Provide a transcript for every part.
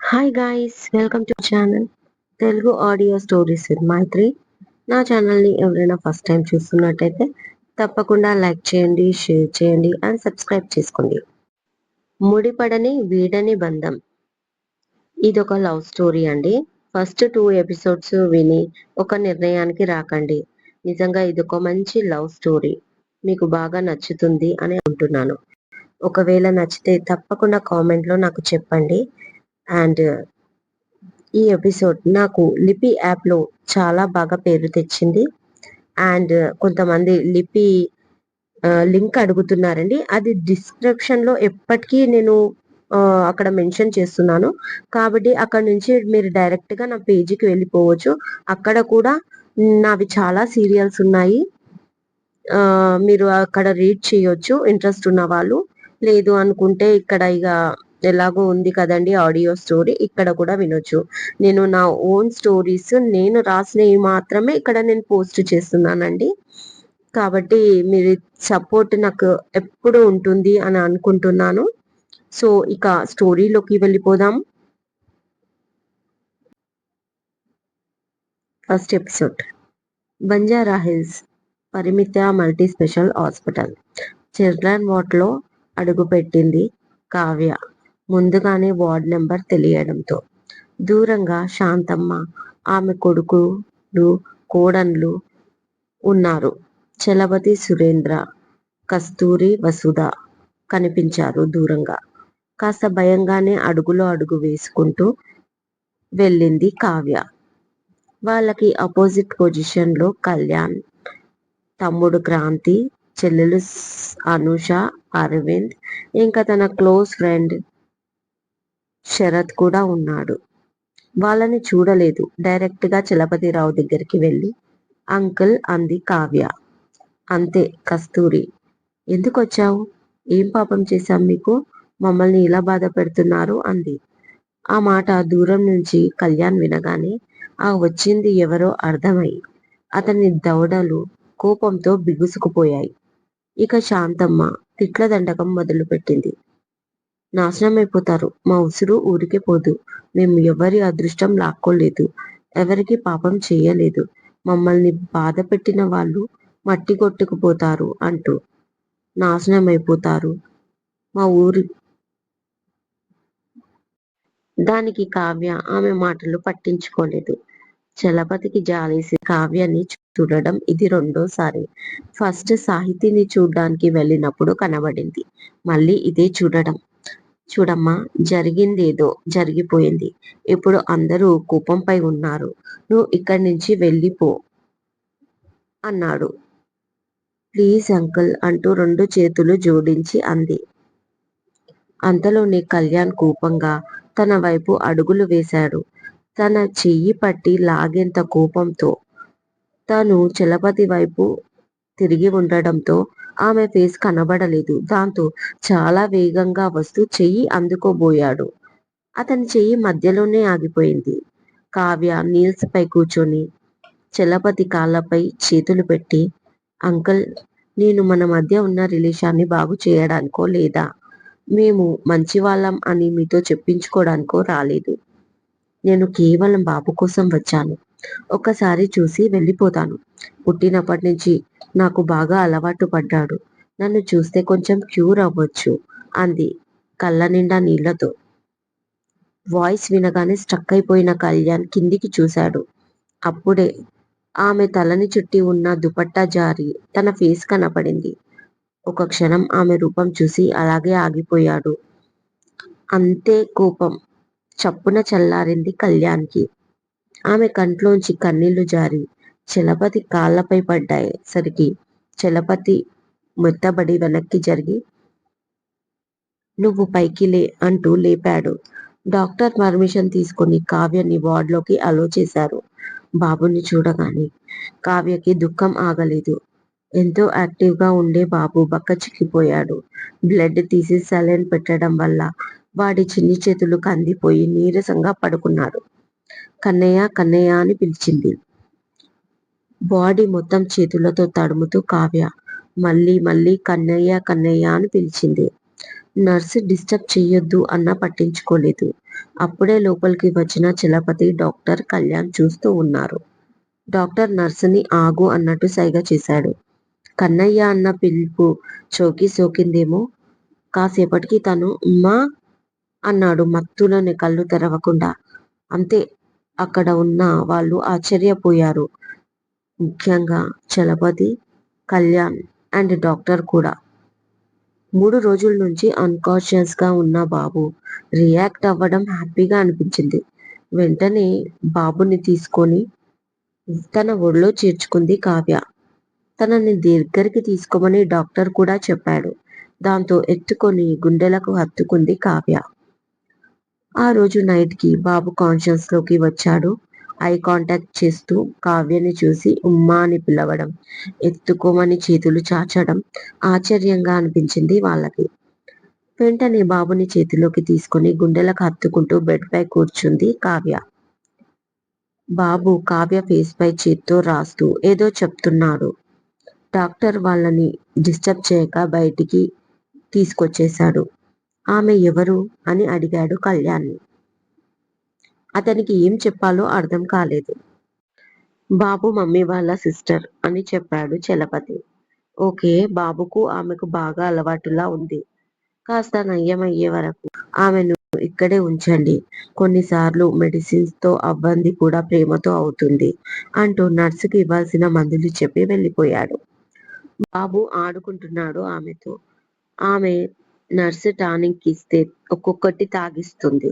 Hi guys, welcome to channel Telugu audio stories with Maitri. నా ఛానల్ని ఎవరైనా ఫస్ట్ టైం చూస్తున్నట్టయితే తప్పకుండా లైక్ చేయండి, షేర్ చేయండి అండ్ సబ్స్క్రైబ్ చేసుకోండి. ముడిపడని వీడని బంధం. ఇదొక లవ్ స్టోరీ అండి. ఫస్ట్ 2 ఎపిసోడ్స్ విని ఒక నిర్ణయానికి రాకండి. నిజంగా ఇదొక మంచి లవ్ స్టోరీ. మీకు బాగా నచ్చుతుంది అని అంటున్నాను. ఒకవేళ నచ్చితే తప్పకుండా కామెంట్లో నాకు చెప్పండి. అండ్ ఈ ఎపిసోడ్ నాకు లిపి యాప్లో చాలా బాగా పేరు తెచ్చింది. అండ్ కొంతమంది లిపి లింక్ అడుగుతున్నారండి. అది డిస్క్రిప్షన్లో ఎప్పటికీ నేను అక్కడ మెన్షన్ చేస్తున్నాను. కాబట్టి అక్కడ నుంచి మీరు డైరెక్ట్గా నా పేజీకి వెళ్ళిపోవచ్చు. అక్కడ కూడా నావి చాలా సీరియల్స్ ఉన్నాయి. మీరు అక్కడ రీడ్ చేయొచ్చు ఇంట్రెస్ట్ ఉన్న వాళ్ళు. లేదు అనుకుంటే ఇక్కడ ఇక ఎలాగో ఉంది కదండి ఆడియో స్టోరీ, ఇక్కడ కూడా వినొచ్చు. నేను నా ఓన్ స్టోరీస్ నేను రాసినవి మాత్రమే ఇక్కడ నేను పోస్ట్ చేస్తున్నానండి. కాబట్టి మీరు సపోర్ట్ నాకు ఎప్పుడు ఉంటుంది అని అనుకుంటున్నాను. సో ఇక స్టోరీలోకి వెళ్ళిపోదాం. First episode. Banjara Hills Parimita multi special hospital children వార్డ్లో అడుగుపెట్టింది కావ్య. ముందుగానే వార్డ్ నెంబర్ తెలియడంతో దూరంగా శాంతమ్మ, ఆమె కొడుకులు, కోడన్లు ఉన్నారు. చలపతి, సురేంద్ర, కస్తూరి, వసుధ కనిపించారు దూరంగా. కాస్త భయంగానే అడుగులో అడుగు వేసుకుంటూ వెళ్ళింది కావ్య. వాళ్ళకి అపోజిట్ పొజిషన్లో కళ్యాణ్, తమ్ముడు క్రాంతి, చెల్లెలు అనూష, అరవింద్, ఇంకా తన క్లోజ్ ఫ్రెండ్ శరత్ కూడా ఉన్నాడు. వాళ్ళని చూడలేదు. డైరెక్ట్గా చలపతిరావు దగ్గరికి వెళ్ళి అంకుల్ అంది కావ్య. అంతే. కస్తూరి, ఎందుకొచ్చావు? ఏం పాపం చేశాం మీకు? మమ్మల్ని ఇలా బాధ పెడుతున్నారు అంది. ఆ మాట దూరం నుంచి కళ్యాణ్ వినగానే ఆ వచ్చింది ఎవరో అర్థమై అతని దవడలు కోపంతో బిగుసుకుపోయాయి. ఇక శాంతమ్మ తిట్ల దండకం మొదలుపెట్టింది. నాశనమైపోతారు. మా ఉసురు ఊరికే పోదు. మేము ఎవరి అదృష్టం లాక్కోలేదు. ఎవరికి పాపం చేయలేదు. మమ్మల్ని బాధ పెట్టిన వాళ్ళు మట్టి కొట్టుకుపోతారు అంటూ నాశనమైపోతారు మా ఊరి. దానికి కావ్య ఆమె మాటలు పట్టించుకోలేదు. చలపతికి జాలేసి కావ్యాన్ని చూడడం ఇది రెండోసారి. ఫస్ట్ సాహితీని చూడ్డానికి వెళ్ళినప్పుడు కనబడింది. మళ్ళీ ఇదే చూడడం. చూడమ్మా, జరిగిందేదో జరిగిపోయింది. ఇప్పుడు అందరూ కోపంపై ఉన్నారు. నువ్వు ఇక్కడి నుంచి వెళ్ళిపో అన్నాడు. ప్లీజ్ అంకుల్ అంటూ 2 చేతులు జోడించి అంది. అంతలోనే కళ్యాణ్ కోపంగా తన వైపు అడుగులు వేశాడు. తన చెయ్యి పట్టి లాగేంత కోపంతో. తను చలపతి వైపు తిరిగి ఉండడంతో ఆమె ఫేస్ కనబడలేదు. దాంతో చాలా వేగంగా వస్తూ చెయ్యి అందుకోబోయాడు. అతని చెయ్యి మధ్యలోనే ఆగిపోయింది. కావ్య నీల్స్ పై కూర్చొని చలపతి కాళ్ళపై చేతులు పెట్టి, అంకుల్, నేను మన మధ్య ఉన్న రిలేషన్ని బాగు చేయడానికో లేదా మేము మంచివాళ్ళం అని మీతో చెప్పించుకోవడానికో రాలేదు. నేను కేవలం బాబు కోసం వచ్చాను. ఒక్కసారి చూసి వెళ్ళిపోతాను. పుట్టినప్పటి నుంచి నాకు బాగా అలవాటు పడ్డాడు. నన్ను చూస్తే కొంచెం క్యూర్ అవ్వచ్చు అంది కళ్ళ నిండా నీళ్లతో. వాయిస్ వినగానే స్ట్రక్ అయిపోయిన కళ్యాణ్ కిందికి చూశాడు. అప్పుడే ఆమె తలని చుట్టి ఉన్న దుపట్టా జారి తన ఫేస్ కనపడింది. ఒక క్షణం ఆమె రూపం చూసి అలాగే ఆగిపోయాడు. అంతే. కోపం చప్పున చల్లారింది కళ్యాణ్కి. ఆమె కంట్లోంచి కన్నీళ్లు జారి చలపతి కాళ్ళపై పడ్డాయి. సరికి చలపతి మెత్తబడి వెనక్కి జరిగి, నువ్వు పైకి లే అంటూ లేపాడు. డాక్టర్ పర్మిషన్ తీసుకుని కావ్యని వార్డులోకి అలో చేశారు. బాబుని చూడగానే కావ్యకి దుఃఖం ఆగలేదు. ఎంతో యాక్టివ్గా ఉండే బాబు బక్కచిక్కిపోయాడు. బ్లడ్ తీసి సెలైన్ పెట్టడం వల్ల వాడి చిన్ని చేతులు కందిపోయి నీరసంగా పడుకున్నాడు. కన్నయ్య, కన్నయ్య అని పిలిచింది. బాడీ మొత్తం చేతులతో తడుముతూ కావ్య మళ్ళీ మళ్ళీ కన్నయ్య, కన్నయ్య అని పిలిచింది. నర్సు డిస్టర్బ్ చెయ్యొద్దు అన్నా పట్టించుకోలేదు. అప్పుడే లోపలికి వచ్చిన చలపతి డాక్టర్ కళ్యాణ్ చూస్తూ ఉన్నారు. డాక్టర్ నర్సుని ఆగు అన్నట్టు సైగ చేశాడు. కన్నయ్య అన్న పిలుపు చోకి సోకిందేమో. కాసేపటికి తను ఉమ్మా అన్నాడు మత్తులోని కళ్ళు తెరవకుండా. అంతే. అక్కడ ఉన్న వాళ్ళు ఆశ్చర్యపోయారు. ముఖ్యంగా చలపతి, కళ్యాణ్ అండ్ డాక్టర్ కూడా. 3 రోజుల నుంచి అన్కాన్షియస్ గా ఉన్న బాబు రియాక్ట్ అవ్వడం హ్యాపీగా అనిపించింది. వెంటనే బాబుని తీసుకొని తన ఒళ్ళో చేర్చుకుంది కావ్య. తనని దగ్గరికి తీసుకోమని డాక్టర్ కూడా చెప్పాడు. దాంతో ఎత్తుకొని గుండెలకు హత్తుకుంది కావ్య. ఆ రోజు నైట్ కి బాబు కాన్షియస్ లోకి వచ్చాడు. ఐ కాంటాక్ట్ చేస్తూ కావ్యని చూసి ఉమ్మా అని పిలవడం, ఎత్తుకోమని చేతులు చాచడం ఆశ్చర్యంగా అనిపించింది వాళ్ళకి. వెంటనే బాబుని చేతిలోకి తీసుకొని గుండెలకు హత్తుకుంటూ బెడ్ పై కూర్చుంది కావ్య. బాబు కావ్య ఫేస్ పై చేత్తో రాస్తూ ఏదో చెప్తున్నాడు. డాక్టర్ వాళ్ళని డిస్టర్బ్ చేయక బయటికి తీసుకొచ్చేశాడు. ఆమె ఎవరు అని అడిగాడు కళ్యాణ్ని. అతనికి ఏం చెప్పాలో అర్థం కాలేదు. బాబు మమ్మీ వాళ్ళ సిస్టర్ అని చెప్పాడు చలపతి. ఓకే, బాబుకు ఆమెకు బాగా అలవాటులా ఉంది. కాస్త నయ్యమయ్యే వరకు ఆమెను ఇక్కడే ఉంచండి. కొన్నిసార్లు మెడిసిన్స్ తో అవ్వంది కూడా ప్రేమతో అవుతుంది అంటూ నర్సుకి ఇవ్వాల్సిన మందులు చెప్పి వెళ్ళిపోయాడు. బాబు ఆడుకుంటున్నాడు ఆమెతో. ఆమె నర్సు టానిక్ ఇస్తే ఒక్కొక్కటి తాగిస్తుంది.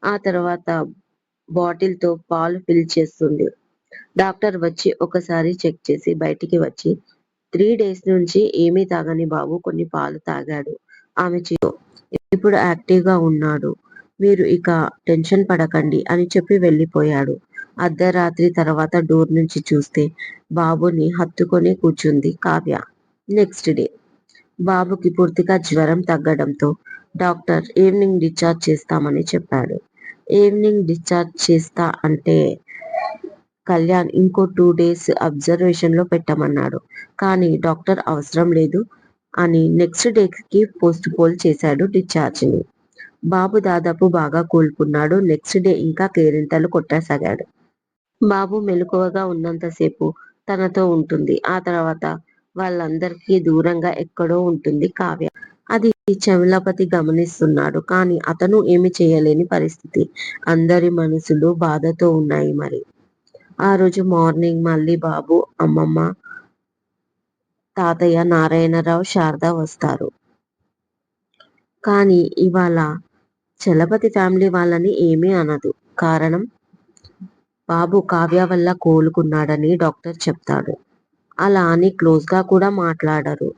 ఆ తర్వాత బాటిల్ తో పాలు ఫిల్ చేస్తుంది. డాక్టర్ వచ్చి ఒకసారి చెక్ చేసి బయటికి వచ్చి 3 డేస్ నుంచి ఏమీ తాగని బాబు కొన్ని పాలు తాగాడు ఆమె చేతితో. ఇప్పుడు యాక్టివ్ గా ఉన్నాడు. మీరు ఇక టెన్షన్ పడకండి అని చెప్పి వెళ్ళిపోయాడు. అర్ధరాత్రి తర్వాత డోర్ నుంచి చూస్తే బాబుని హత్తుకొని కూర్చుంది కావ్య. నెక్స్ట్ డే బాబుకి పూర్తిగా జ్వరం తగ్గడంతో డాక్టర్ ఈవినింగ్ డిశ్చార్జ్ చేస్తామని చెప్పాడు. ఈవినింగ్ డిశ్చార్జ్ చేస్తా అంటే కళ్యాణ్ ఇంకో 2 డేస్ అబ్జర్వేషన్ లో పెట్టమన్నాడు. కానీ డాక్టర్ అవసరం లేదు అని నెక్స్ట్ డేకి పోస్ట్ పోల్ చేశాడు డిశ్చార్జ్ ని. బాబు దాదాపు బాగా కోలుకున్నాడు. నెక్స్ట్ డే ఇంకా కేరింతలు కొట్టసాగాడు. బాబు మెలకువగా ఉన్నంతసేపు తనతో ఉంటుంది. ఆ తర్వాత వాళ్ళందరికీ దూరంగా ఎక్కడో ఉంటుంది కావ్య. అది చలపతి గమనిస్తున్నాడు. కానీ అతను ఏమి చేయలేని పరిస్థితి. అందరి మనసులు బాధతో ఉన్నాయి మరి. ఆ రోజు మార్నింగ్ మళ్ళీ బాబు, అమ్మమ్మ, తాతయ్య, నారాయణరావు, శారద వస్తారు. కానీ ఇవాళ చలపతి ఫ్యామిలీ వాళ్ళని ఏమీ అనదు. కారణం బాబు కావ్య వల్ల కోలుకున్నాడని డాక్టర్ చెప్తాడు. అలా అని క్లోజ్ గా కూడా మాట్లాడరు.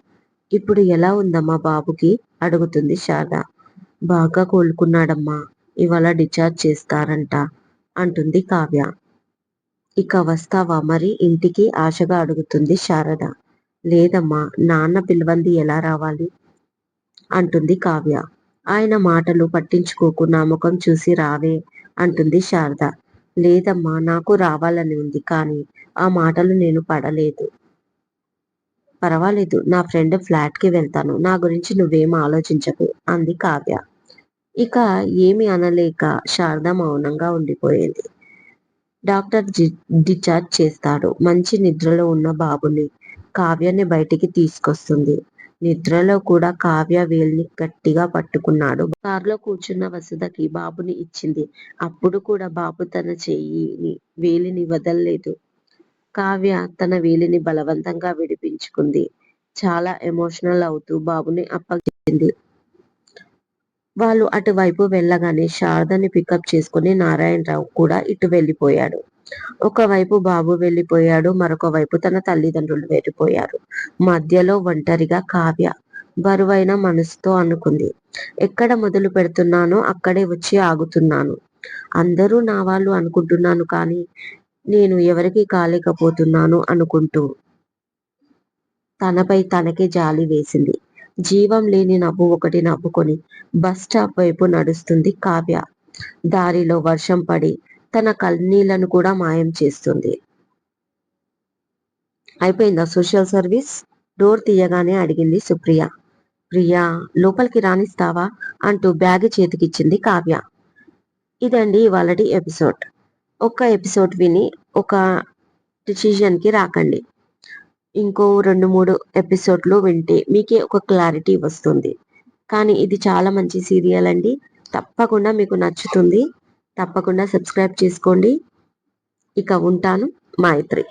ఇప్పుడు ఎలా ఉందమ్మా బాబుకి అడుగుతుంది శారద. బాగా కోలుకున్నాడమ్మా. ఇవాళ డిశ్చార్జ్ చేస్తారంట అంటుంది కావ్య. ఇక వస్తావా మరి ఇంటికి ఆశగా అడుగుతుంది శారద. లేదమ్మా, నాన్న పిలవంది ఎలా రావాలి అంటుంది కావ్య. ఆయన మాటలు పట్టించుకోకు, నా ముఖం చూసి రావే అంటుంది శారద. లేదమ్మా, నాకు రావాలని ఉంది. కానీ ఆ మాటలు నేను పడలేదు. పర్వాలేదు, నా ఫ్రెండ్ ఫ్లాట్ కి వెళ్తాను. నా గురించి నువ్వేం ఆలోచించకు అంది కావ్య. ఇక ఏమి అనలేక శారద మౌనంగా ఉండిపోయింది. డాక్టర్ డిశ్చార్జ్ చేస్తాడు. మంచి నిద్రలో ఉన్న బాబుని కావ్యని బయటికి తీసుకొస్తుంది. నిద్రలో కూడా కావ్య వేలిని గట్టిగా పట్టుకున్నాడు. కారులో కూర్చున్న వసుధకి బాబుని ఇచ్చింది. అప్పుడు కూడా బాబు తన వేలిని వదల్లేదు. కావ్య తన వేలిని బలవంతంగా విడిపించుకుంది. చాలా ఎమోషనల్ అవుతూ బాబుని అప్పగించింది. వాళ్ళు అటువైపు వెళ్ళగానే శారదని పికప్ చేసుకుని నారాయణరావు కూడా ఇటు వెళ్ళిపోయాడు. ఒకవైపు బాబు వెళ్ళిపోయాడు. మరొక వైపు తన తల్లిదండ్రులు వెళ్ళిపోయారు. మధ్యలో ఒంటరిగా కావ్య బరువైన మనసుతో అనుకుంది. ఎక్కడ మొదలు పెడుతున్నానో అక్కడే వచ్చి ఆగుతున్నాను. అందరూ నా వాళ్ళు అనుకుంటున్నాను, కానీ నేను ఎవరికి కాలేకపోతున్నాను అనుకుంటూ తనపై తనకే జాలి వేసింది. జీవం లేని నవ్వు ఒకటి నవ్వుకొని బస్ స్టాప్ వైపు నడుస్తుంది కావ్య. దారిలో వర్షం పడి తన కన్నీళ్లను కూడా మాయం చేస్తుంది. అయిపోయిందా సోషల్ సర్వీస్? డోర్ తీయగానే అడిగింది సుప్రియ. ప్రియా, లోపలికి రానిస్తావా అంటూ బ్యాగ్ చేతికిచ్చింది కావ్య. ఇదండి ఇవాళటి ఎపిసోడ్. ఒక్క ఎపిసోడ్ విని ఒక డిసిజన్‌కి రాకండి. ఇంకో 2, 3 ఎపిసోడ్‌లు వింటే మీకే ఒక క్లారిటీ వస్తుంది. కానీ ఇది చాలా మంచి సీరియల్ అండి. తప్పకుండా మీకు నచ్చుతుంది. తప్పకుండా సబ్స్క్రైబ్ చేసుకోండి. ఇక ఉంటాను. మైత్రి.